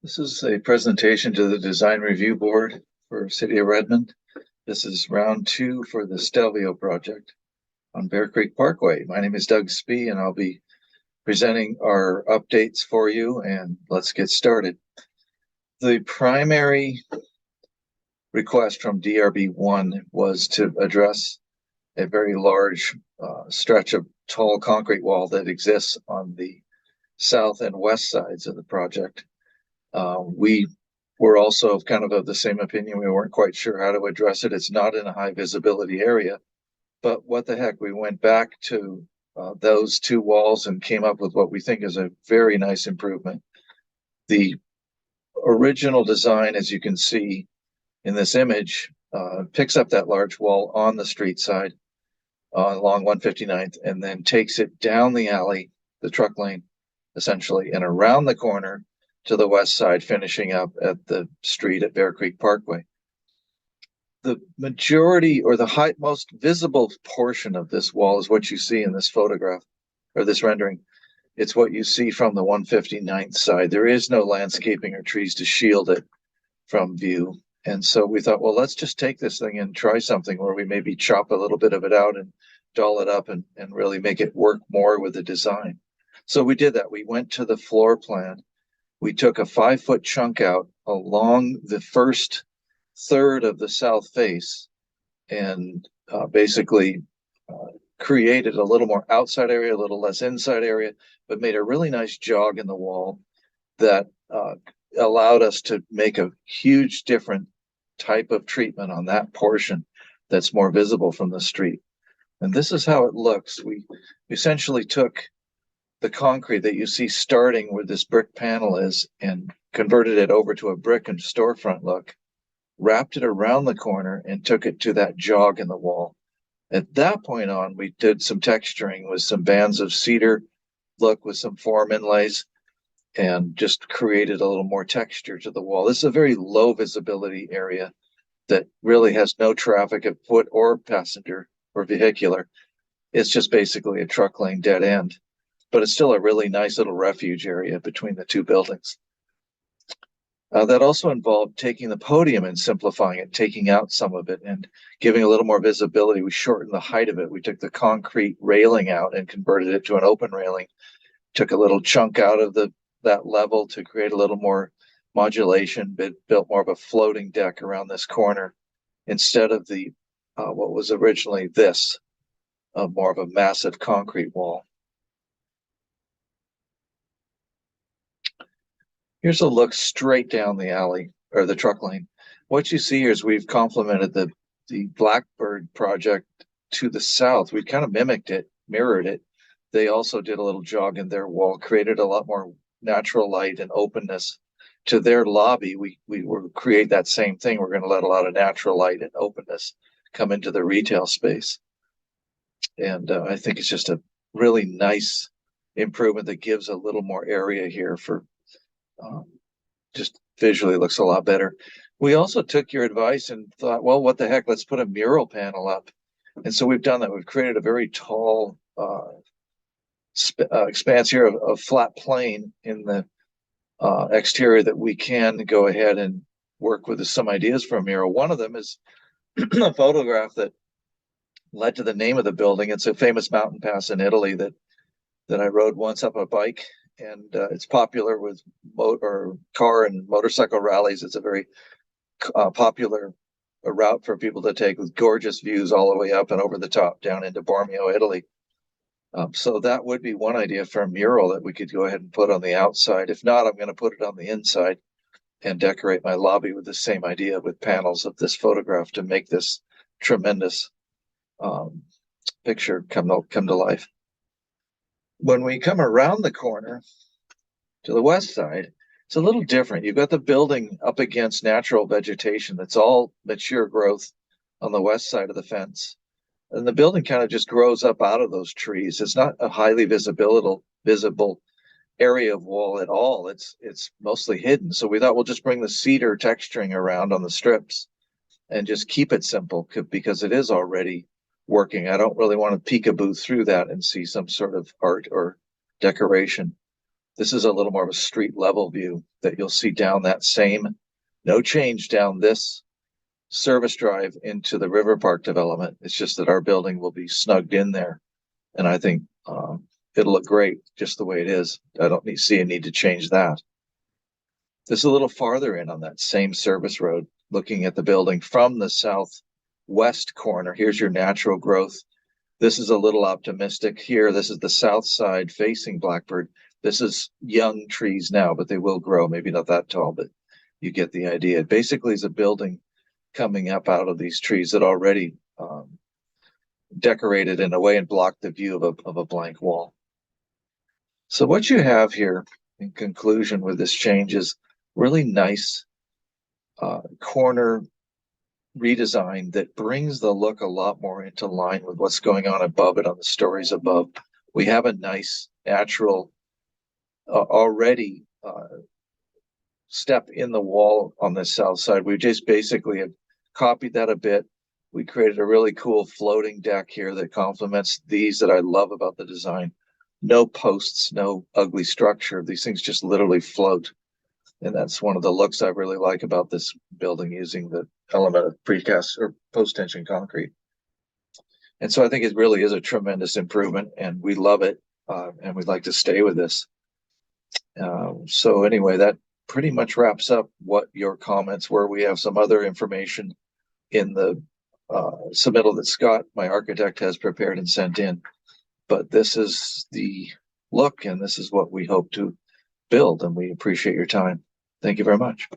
This is a presentation to the Design Review Board for City of Redmond. This is round two for the Stelvio project on Bear Creek Parkway. My name is Doug Spee, and I'll be presenting our updates for you, and let's get started. The primary request from DRB1 was to address a very large stretch of tall concrete wall that exists on the south and west sides of the project. We were also kind of the same opinion. We weren't quite sure how to address it. It's not in a high visibility area, but what the heck, we went back to those two walls and came up with what we think is a very nice improvement. The original design, as you can see in this image, picks up that large wall on the street side along 159th and then takes it down the alley, the truck lane, essentially, and around the corner to the west side, finishing up at the street at Bear Creek Parkway. The majority or the most visible portion of this wall is what you see in this photograph or this rendering. It's what you see from the 159th side. There is no landscaping or trees to shield it from view. And so we thought, well, let's just take this thing and try something where we maybe chop a little bit of it out and doll it up and really make it work more with the design. So we did that. We went to the floor plan. We took a 5-foot chunk out along the first third of the south face and basically created a little more outside area, a little less inside area, but made a really nice jog in the wall that allowed us to make a huge different type of treatment on that portion that's more visible from the street. And this is how it looks. We essentially took the concrete that you see starting where this brick panel is and converted it over to a brick and storefront look, wrapped it around the corner and took it to that jog in the wall. At that point on, we did some texturing with some bands of cedar look with some form inlays and just created a little more texture to the wall. This is a very low visibility area that really has no traffic at foot or passenger or vehicular. It's just basically a truck lane dead end, but it's still a really nice little refuge area between the two buildings. That also involved taking the podium and simplifying it, taking out some of it and giving a little more visibility. We shortened the height of it. We took the concrete railing out and converted it to an open railing, took a little chunk out of that level to create a little more modulation, but built more of a floating deck around this corner instead of the what was originally this, more of a massive concrete wall. Here's a look straight down the alley or the truck lane. What you see here is we've complemented the Blackbird project to the south. We kind of mimicked it, mirrored it. They also did a little jog in their wall, created a lot more natural light and openness to their lobby. We will create that same thing. We're going to let a lot of natural light and openness come into the retail space. And I think it's just a really nice improvement that gives a little more area here for just visually looks a lot better. We also took your advice and thought, well, what the heck, let's put a mural panel up. And so we've done that. We've created a very tall expanse here of flat plane in the exterior that we can go ahead and work with some ideas for a mural. One of them is a photograph that led to the name of the building. It's a famous mountain pass in Italy that I rode once up a bike, and it's popular with car and motorcycle rallies. It's a very popular route for people to take with gorgeous views all the way up and over the top down into Bormio, Italy. So that would be one idea for a mural that we could go ahead and put on the outside. If not, I'm going to put it on the inside and decorate my lobby with the same idea with panels of this photograph to make this tremendous picture come to life. When we come around the corner to the west side, it's a little different. You've got the building up against natural vegetation that's all mature growth on the west side of the fence. And the building kind of just grows up out of those trees. It's not a highly visible area of wall at all. It's mostly hidden. So we thought we'll just bring the cedar texturing around on the strips and just keep it simple because it is already working. I don't really want to peekaboo through that and see some sort of art or decoration. This is a little more of a street level view that you'll see down that same, no change down this service drive into the River Park development. It's just that our building will be snugged in there. And I think it'll look great just the way it is. I don't see a need to change that. This is a little farther in on that same service road, looking at the building from the southwest corner. Here's your natural growth. This is a little optimistic here. This is the south side facing Blackbird. This is young trees now, but they will grow. Maybe not that tall, but you get the idea. It basically is a building coming up out of these trees that already decorated in a way and blocked the view of a blank wall. So what you have here in conclusion with this change is really nice corner redesign that brings the look a lot more into line with what's going on above it on the stories above. We have a nice natural already step in the wall on the south side. We just basically have copied that a bit. We created a really cool floating deck here that complements these that I love about the design. No posts, no ugly structure. These things just literally float. And that's one of the looks I really like about this building, using the element of precast or post-tension concrete. And so I think it really is a tremendous improvement, and we love it, and we'd like to stay with this. So anyway, that pretty much wraps up what your comments were. We have some other information in the submittal that Scott, my architect, has prepared and sent in. But this is the look, and this is what we hope to build, and we appreciate your time. Thank you very much.